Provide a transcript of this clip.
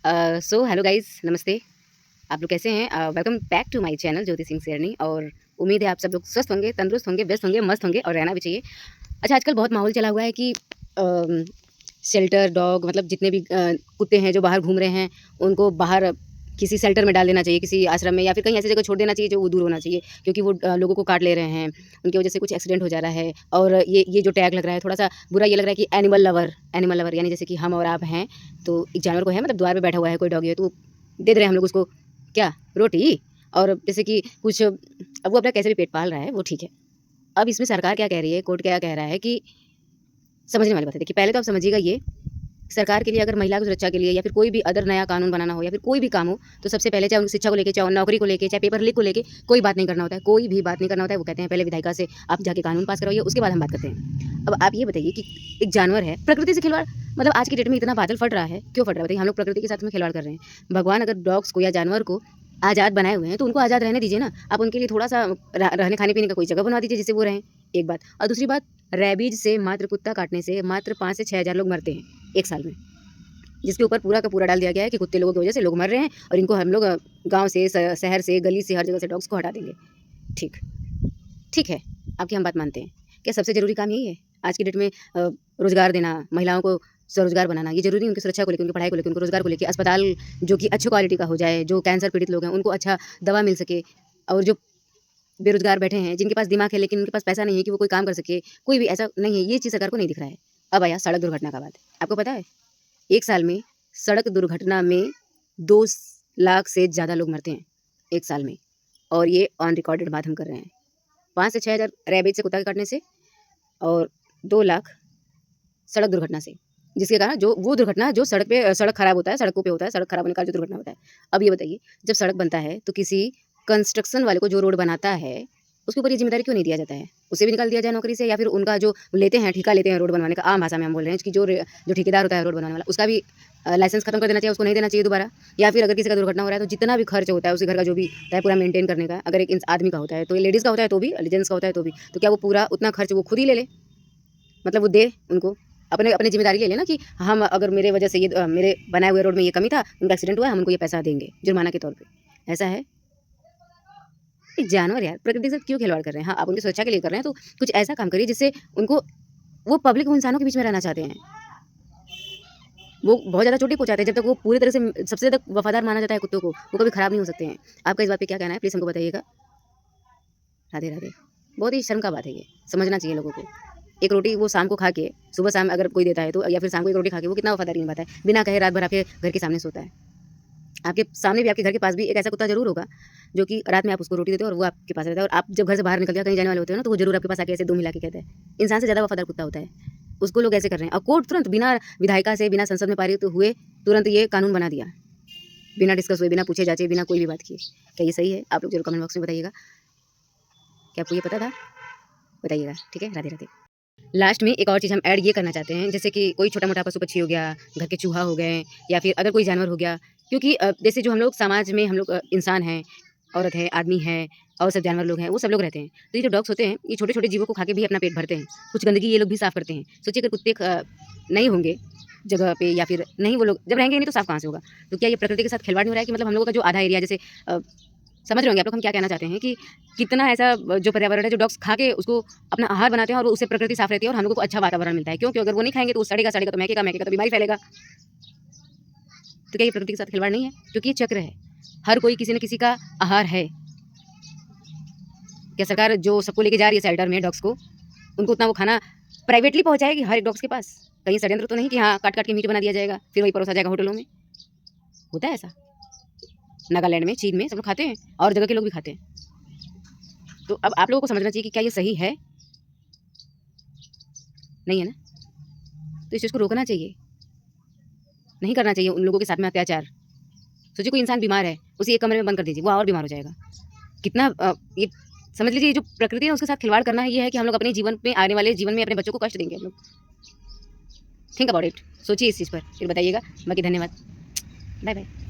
So hello guys, नमस्ते। आप लोग कैसे हैं? Welcome back to my channel Jyoti Singh शेरनी। और उम्मीद है आप सब लोग स्वस्थ होंगे, तंदुरुस्त होंगे, व्यस्त होंगे, मस्त होंगे और रहना भी चाहिए। अच्छा, आजकल बहुत माहौल चला हुआ है कि शेल्टर डॉग मतलब जितने भी कुत्ते हैं जो बाहर घूम रहे हैं, उनको बाहर किसी शेल्टर में डाल देना चाहिए, किसी आश्रम में या फिर कहीं ऐसी जगह छोड़ देना चाहिए जो वो दूर होना चाहिए, क्योंकि वो लोगों को काट ले रहे हैं। उनकी वजह से कुछ एक्सीडेंट हो जा रहा है। और ये जो टैग लग रहा है, थोड़ा सा बुरा ये लग रहा है कि एनिमल लवर यानी जैसे कि हम और आप हैं, तो एक जानवर को है मतलब द्वार पे बैठा हुआ है कोई डॉगी है, तो दे दे रहे हैं हम लोग उसको क्या रोटी। और जैसे कि कुछ अब वो अपना कैसे भी पेट पाल रहा है, वो ठीक है। अब इसमें सरकार क्या कह रही है, कोर्ट क्या कह रहा है कि समझने वाली बात है। देखिए, पहले तो आप समझिएगा ये, सरकार के लिए अगर महिला की सुरक्षा के लिए या फिर कोई भी अदर नया कानून बनाना हो या फिर कोई भी काम हो, तो सबसे पहले चाहे उनकी शिक्षा को लेके, चाहे नौकरी को लेके, चाहे पेपर लीक को लेके कोई बात नहीं करना होता है, कोई भी बात नहीं करना होता है। वो कहते हैं पहले विधायिका से आप जाके कानून पास करवाइए, उसके बाद हम बात करते हैं। अब आप ये बताइए कि एक जानवर है, प्रकृति से खिलवाड़, मतलब आज की डेट में इतना बादल फट रहा है, क्यों फट रहा है बताइए? हम लोग प्रकृति के साथ में खिलवाड़ कर रहे हैं। भगवान अगर डॉग्स को या जानवर को आज़ाद बनाए हुए हैं, तो उनको आज़ाद रहने दीजिए ना। आप उनके लिए थोड़ा-सा रहने खाने-पीने का कोई जगह बनवा दीजिए जिससे वो रहें, एक बात। और दूसरी बात, रेबीज़ से मात्र कुत्ता काटने से मात्र 5 से 6 हज़ार लोग मरते हैं 1 साल में। जिसके ऊपर पूरा का पूरा डाल दिया गया है कि कुत्ते लोगों की वजह से लोग मर रहे हैं और इनको हम लोग गाँव से, शहर से, गली से, हर जगह से डॉग्स को हटा देंगे। ठीक, ठीक है, आपकी हम बात मानते हैं। क्या सबसे ज़रूरी काम यही है? आज की डेट में रोज़गार देना, महिलाओं को स्वरोज़गार बनाना, ये ज़रूरी है उनकी सुरक्षा को लेके, उनकी पढ़ाई को लेके, उनको रोज़गार को लेके, अस्पताल जो कि अच्छी क्वालिटी का हो जाए, जो कैंसर पीड़ित लोग हैं, उनको अच्छा दवा मिल सके। और जो बेरोज़गार बैठे हैं, जिनके पास दिमाग है लेकिन उनके पास पैसा नहीं है कि वो कोई काम कर सके, कोई भी ऐसा नहीं है, ये चीज़ सरकार को नहीं दिख रहा है। अब आया सड़क दुर्घटना का बात। आपको पता है, 1 साल में सड़क दुर्घटना में 2 लाख से ज़्यादा लोग मरते हैं, 1 साल में। और ये ऑन रिकॉर्डेड बात हम कर रहे हैं। 5 से 6 हज़ार रेबीज से कुत्ता के काटने से और 2 लाख सड़क दुर्घटना से। जिसके कारण जो वो दुर्घटना जो सड़क पे सड़क खराब होता है, सड़कों पे होता है, सड़क खराब होने का जो दुर्घटना होता है। अब ये बताइए, जब सड़क बनता है तो किसी कंस्ट्रक्शन वाले को जो रोड बनाता है, उसके ऊपर ये ज़िम्मेदारी क्यों नहीं दिया जाता है? उसे भी निकाल दिया जाए नौकरी से, या फिर उनका जो लेते हैं, ठेका लेते हैं रोड बनवाने का, आम भाषा में हम बोल रहे हैं कि जो ठेकेदार होता है रोड बनाने वाला, उसका भी लाइसेंस खत्म कर देना चाहिए, उसको नहीं देना चाहिए दोबारा। या फिर अगर किसी का दुर्घटना हो रहा है, तो जितना भी खर्च होता है, उसी घर का जो भी है पूरा मेंटेन करने का, अगर एक आदमी का होता है, तो ये लेडीज़ का होता है तो भी, जेंट्स का होता है तो भी, तो क्या वो पूरा उतना खर्च वो खुद ही ले ले? मतलब वो दे उनको, अपने अपनी ज़िम्मेदारी ले लेना कि हम अगर मेरे वजह से ये मेरे बनाए हुए रोड में ये कमी था, उनका एक्सीडेंट हुआ है, हम उनको ये पैसा देंगे जुर्माना के तौर पे। ऐसा है? एक जानवर यार, प्रकृति के साथ क्यों खिलवाड़ कर रहे हैं? हाँ, आप उनकी सुरक्षा के लिए कर रहे हैं, तो कुछ ऐसा काम करिए जिससे उनको, वो पब्लिक, वो इंसानों के बीच में रहना चाहते हैं। वो बहुत ज़्यादा चोट नहीं पहुँचाते, जब तक वो पूरी तरह से सबसे ज़्यादा वफ़ादार माना जाता है कुत्तों को, वो कभी खराब नहीं हो सकते हैं। आपका इस बात पे क्या कहना है? प्लीज़ हमको बताइएगा। राधे, राधे। बहुत ही शर्म का बात है ये, समझना चाहिए लोगों को। एक रोटी वो शाम को खा के, सुबह-शाम अगर कोई देता है तो, या फिर शाम को एक रोटी खा के वो कितना वफ़ादारी निभाता है। बिना कहे रात भर आपके घर के सामने सोता है। आपके सामने भी, आपके घर के पास भी एक ऐसा कुत्ता ज़रूर होगा, जो कि रात में आप उसको रोटी देते हो और वो आपके पास रहता है, और आप जब घर से बाहर निकल के कहीं जाने वाले होते हो ना, तो वो ज़रूर आपके पास आके ऐसे 2 मिला के कहता है। इंसान से ज़्यादा वफ़ादार कुत्ता होता है। उसको लोग ऐसे कर रहे हैं और कोर्ट तुरंत बिना विधायिका से, बिना संसद में पारित हुए तुरंत ये कानून बना दिया। बिना डिस्कस हुए, बिना पूछे जाँचे, बिना कोई भी बात किए। क्या ये सही है? आप लोग ज़रूर कमेंट बॉक्स में बताइएगा। क्या आपको ये पता था? बताइएगा, ठीक है? राधे, राधे। लास्ट में एक और चीज़ हम ऐड ये करना चाहते हैं, जैसे कि कोई छोटा-मोटा पशु-पक्षी हो गया, घर के चूहा हो गए या फिर अदर कोई जानवर हो गया, क्योंकि जैसे जो हम लोग समाज में हम लोग इंसान हैं, औरत है, आदमी है और सब जानवर लोग हैं, वो सब लोग रहते हैं। तो ये जो डॉग्स होते हैं, ये छोटे-छोटे जीवों को खा के भी अपना पेट भरते हैं। कुछ गंदगी ये लोग भी साफ़ करते हैं। सोचिए अगर कुत्ते नहीं होंगे जगह पे, या फिर नहीं, वो लोग जब रहेंगे नहीं तो साफ़ कहाँ से होगा? तो क्या ये प्रकृति के साथ खिलवाड़ नहीं हो रहा है कि मतलब हम लोगों का जो आधा एरिया, जैसे समझ रहे होंगे आप लोग हम क्या कहना चाहते हैं, कि कितना ऐसा जो पर्यावरण है, जो डॉग्स खा के उसको अपना आहार बनाते हैं और उससे प्रकृति साफ रहती है और हम लोगों को अच्छा वातावरण मिलता है। क्यों? कि अगर वो नहीं खाएँगे तो वो सड़ेगा, सड़ेगा तो महकेगा तो बीमारी फैलेगा। तो क्या ये प्रकृति के साथ खिलवाड़ नहीं है? क्योंकि ये चक्र है। हर कोई किसी न किसी का आहार है। क्या सरकार जो सबको लेके जा रही है शेल्टर में डॉग्स को, उनको उतना वो खाना प्राइवेटली पहुँचाएगी हर एक डॉग्स के पास? कहीं षड्यंत्र तो नहीं कि हाँ, काट-काट के मीट बना दिया जाएगा, फिर वही परोसा जाएगा होटलों में? होता है ऐसा? नागालैंड में, चीन में सब लोग खाते हैं और जगह के लोग भी खाते हैं। तो अब आप लोगों को समझना चाहिए कि क्या ये सही है? नहीं है ना? तो इस चीज़ को रोकना चाहिए। नहीं करना चाहिए उन लोगों के साथ में अत्याचार। सोचिए कोई इंसान बीमार है, उसे एक कमरे में बंद कर दीजिए, वो और बीमार हो जाएगा। कितना ये समझ लीजिए, ये जो प्रकृति है उसके साथ खिलवाड़ करना है, ये है कि हम लोग अपने जीवन में, आने वाले जीवन में अपने बच्चों को कष्ट देंगे हम लोग। थिंक अबाउट इट, सोचिए इस चीज़ पर, फिर बताइएगा। बाकी धन्यवाद। Bye bye.